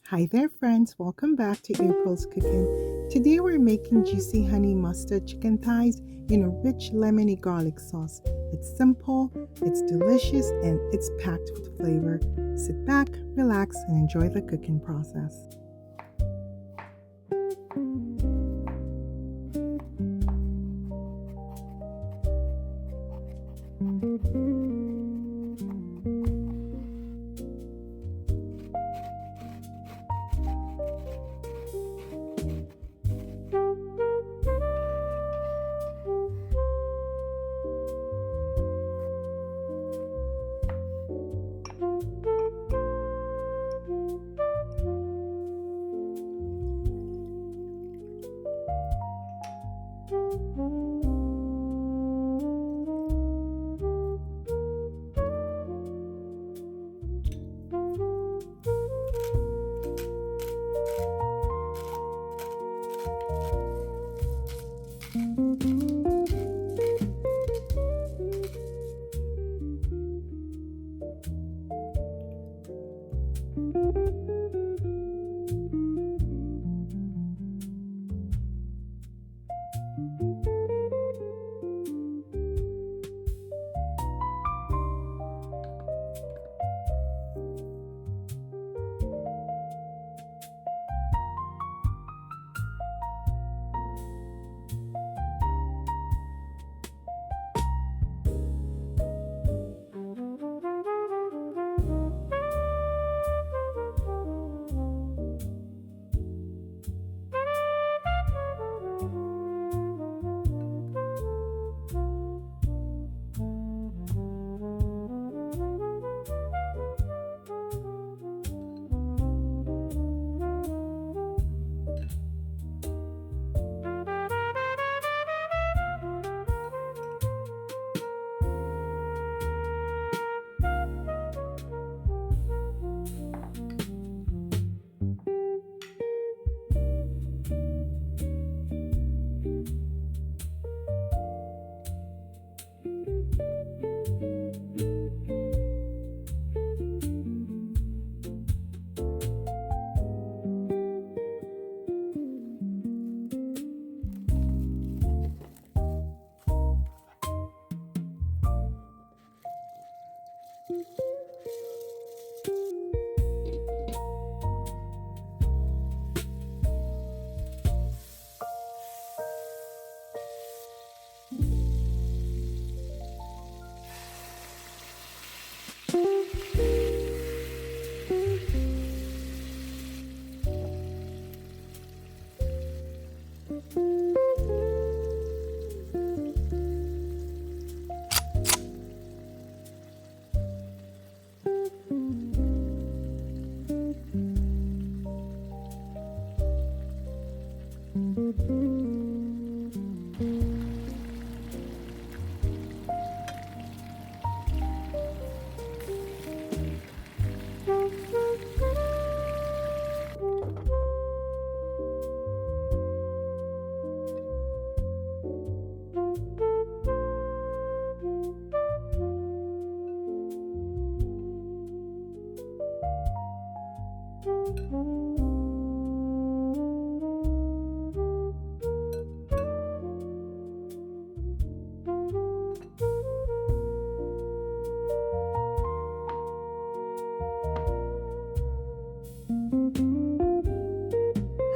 Hi there, friends. Welcome back to April's Cooking. Today we're making juicy honey mustard chicken thighs in a rich lemony garlic sauce. It's simple, it's delicious, and it's packed with flavor. Sit back, relax, and enjoy the cooking process.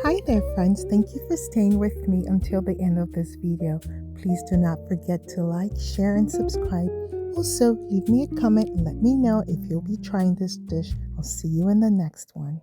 Hi there, friends. Thank you for staying with me until the end of this video. Please do not forget to like, share, and subscribe. Also, leave me a comment and let me know if you'll be trying this dish. I'll see you in the next one.